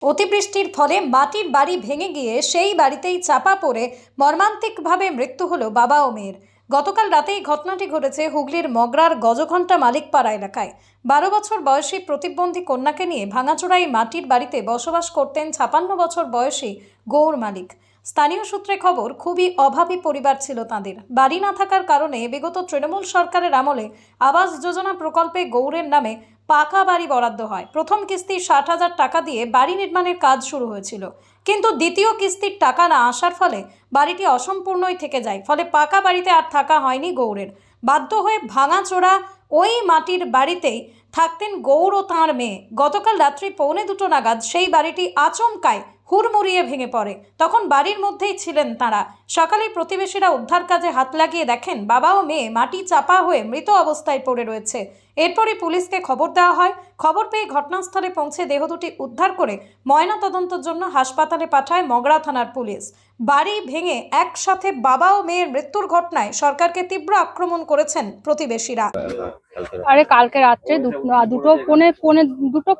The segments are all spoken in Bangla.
অতিবৃষ্টির ফলে মাটির বাড়ি ভেঙে গিয়ে সেই বাড়িতেই চাপা পড়ে মর্মান্তিকভাবে মৃত্যু হলো বাবা ও মেয়ের। গতকাল রাতেই ঘটনাটি ঘটেছে হুগলির মগরার গজঘণ্টা মালিকপাড়া এলাকায়। 12 বছর বয়সী প্রতিবন্ধী কন্যাকে নিয়ে ভাঙাচোরা এই মাটির বাড়িতে বসবাস করতেন 56 বছর বয়সী গৌর মালিক। স্থানীয় সূত্রে খবর, খুবই অভাবী পরিবার ছিল তাদের। বাড়ি না থাকার কারণে বিগত তৃণমূল সরকারের আমলে আবাস যোজনা প্রকল্পে গৌরের নামে পাকা বাড়ি বরাদ্দ হয়। প্রথম কিস্তি 60,000 টাকা দিয়ে বাড়ি নির্মাণের কাজ শুরু হয়েছিল, কিন্তু দ্বিতীয় কিস্তির টাকা না আসার ফলে বাড়িটি অসম্পূর্ণই থেকে যায়। ফলে পাকা বাড়িতে আর থাকা হয়নি গৌরের। বাধ্য হয়ে ভাঙাচোরা ওই মাটির বাড়িতেই থাকতেন গৌর ও তাঁর মেয়ে। গতকাল রাত্রি 1:45 নাগাদ সেই বাড়িটি আচমকায় হুড়মুড়িয়ে ভেঙে পড়ে। তখন বাড়ির মধ্যেই ছিলেন তাঁরা। সকালে প্রতিবেশীরা উদ্ধার কাজে হাত লাগিয়ে দেখেন বাবা ও মেয়ে মাটি চাপা হয়ে মৃত অবস্থায় পড়ে রয়েছে। এরপরই পুলিশকে খবর দেওয়া হয়। খবর পেয়ে ঘটনাস্থলে পৌঁছে দেহ দুটি উদ্ধার করে ময়নাতদন্তের জন্য হাসপাতালে পাঠায় মগরা থানার পুলিশ। বাড়ি ভেঙে একসাথে বাবা ও মেয়ের মৃত্যুর ঘটনায় সরকারকে তীব্র আক্রমণ করেছেন প্রতিবেশীরা। আরে কালকে রাত্রে দুটো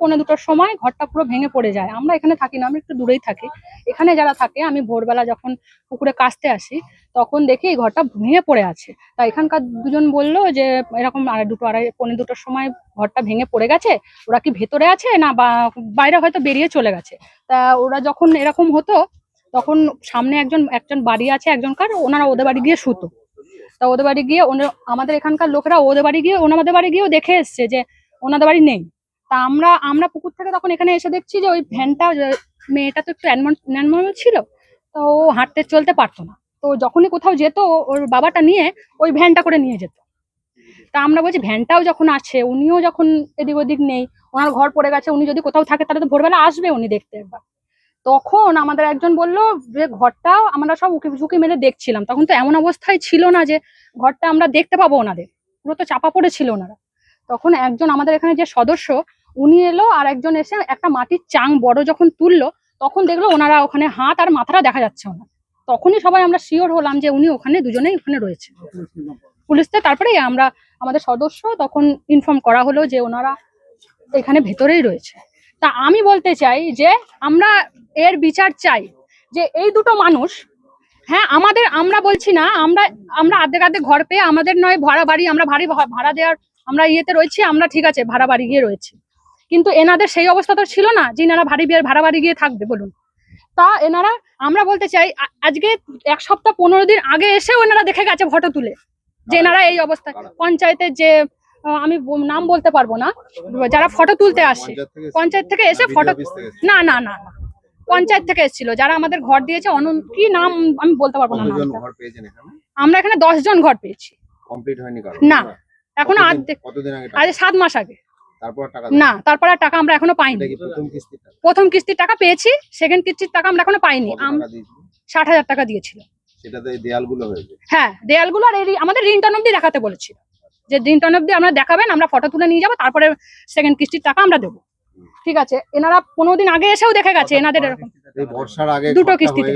পৌনে দুটোর সময় ঘরটা পুরো ভেঙে পড়ে যায়। আমরা এখানে থাকি না, আমি একটু দূরেই থাকি। এখানে যারা থাকে, আমি ভোরবেলা যখন পুকুরে কাচতে আসি তখন দেখি এই ঘরটা ভেঙে পড়ে আছে। তা এখানকার দুজন বললো যে এরকম পৌনে দুটোর সময় ঘরটা ভেঙে পড়ে গেছে, ওরা কি ভেতরে আছে না বাইরে হয়তো বেরিয়ে চলে গেছে। তা ওরা যখন এরকম হতো তখন সামনে একজন বাড়ি আছে একজনকার, ওনারা ওদের বাড়ি গিয়ে শুতো। তা ওদের বাড়ি গিয়ে আমাদের এখানকার লোকেরা ওদের বাড়ি গিয়ে ওনাদের বাড়ি গিয়েও দেখে এসছে যে ওনাদের বাড়ি নেই। তা আমরা পুকুর থেকে তখন এখানে এসে দেখছি যে ওই ভ্যানটা, মেয়েটা তো একটু অ্যানমল ছিল, তো ও হাঁটতে চলতে পারতো না। তো যখনই কোথাও যেত ওর বাবাটা নিয়ে ওই ভ্যানটা করে নিয়ে যেত। তা আমরা বলছি ভ্যানটাও যখন আছে, উনিও যখন এদিক ওদিক নেই, ওনার ঘর পড়ে গেছে, উনি যদি কোথাও থাকে তাহলে তো ভোরবেলা আসবে উনি দেখতে একবার। তখন আমাদের একজন বললো যে ঘরটাও আমরা সব উকি ঝুঁকি মেরে দেখছিলাম, তখন তো এমন অবস্থায় ছিল না যে ঘরটা আমরা দেখতে পাবো, ওনাদের পুরো তো চাপা পড়েছিল ওনারা। তখন একজন আমাদের এখানে যে সদস্য উনি এলো, আর একজন এসে একটা মাটির চাং বড় যখন তুললো তখন দেখলো ওনারা ওখানে হাত আর মাথাটা দেখা যাচ্ছে ওনার। তখনই সবাই আমরা শিওর হলাম যে উনি ওখানে দুজনেই ওখানে রয়েছে। পুলিশতে তারপরে আমাদের সদস্য তখন ইনফর্ম করা হলো যে ওনারা এখানে ভেতরেই রয়েছে। তা আমি বলতে চাই যে আমরা এর বিচার চাই যে এই দুটো মানুষ, হ্যাঁ আমরা বলছি না, আমরা আর্ধেক ঘর পেয়ে আমাদের নয় ভাড়া বাড়ি, আমরা ভাড়া দেওয়ার আমরা ইয়েতে রয়েছি, আমরা ঠিক আছে ভাড়া বাড়ি গিয়ে রয়েছি, কিন্তু এনাদের সেই অবস্থা তো ছিল না যে এনারা ভাড়া বাড়ি গিয়ে থাকবে বলুন। তা আমরা বলতে চাই আজকে 1 সপ্তাহ 15 দিন আগে এসে ওনারা দেখে গেছে ফটো তুলে যে এনারা এই অবস্থায়। পঞ্চায়েতের যে আমি নাম বলতে পারবো না, যারা ফটো তুলতে আসে পঞ্চায়েত থেকে এসে ফটো, না না না না পঞ্চায়েত থেকে এসেছিল, যারা আমাদের ঘর দিয়েছে কি নাম আমি বলতে পারবো না। আমরা এখানে 10 জন ঘর পেয়েছি, না এখনো আজ 7 মাস আগে। না তারপর আর টাকা আমরা এখনো পাইনি। প্রথম কিস্তির টাকা পেয়েছি, সেকেন্ড কিস্তির টাকা আমরা এখনো পাইনি। 60,000 টাকা দিয়েছিল। হ্যাঁ দেয়ালগুলো আর আমাদের রিংটন অব্দি দেখাতে বলেছিল যে রিংটন অব্দি আমরা দেখাবেন, আমরা ফটো তুলে নিয়ে যাবো, তারপরে সেকেন্ড কিস্তির টাকা আমরা দেবো। ঠিক আছে, এনারা 15 দিন আগে এসেও দেখে গেছে এনাদের এরকম দুটো কিস্তিতে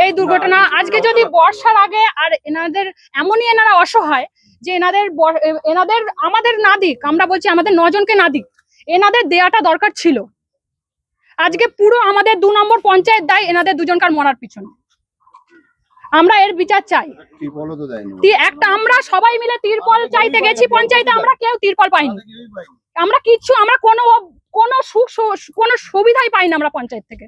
এই দুর্ঘটনা। আজকে যদি বর্ষার আগে, আর এনাদের এমনই এনারা অসহায় যে এনাদের আমাদের না দিক, আমরা বলছি আমাদের 9 জনকে না দিক, এনাদের দেয়াটা দরকার ছিল। আজকে পুরো আমাদের 2 নম্বর পঞ্চায়েত দায় এনাদের দুজনকার মরার পিছনে। আমরা এর বিচার চাই। একটা আমরা সবাই মিলে তিরপল চাইতে গেছি পঞ্চায়েতে, আমরা কেউ তিরপল পাইনি। আমরা কোনো সুবিধাই পাইনি আমরা পঞ্চায়েত থেকে।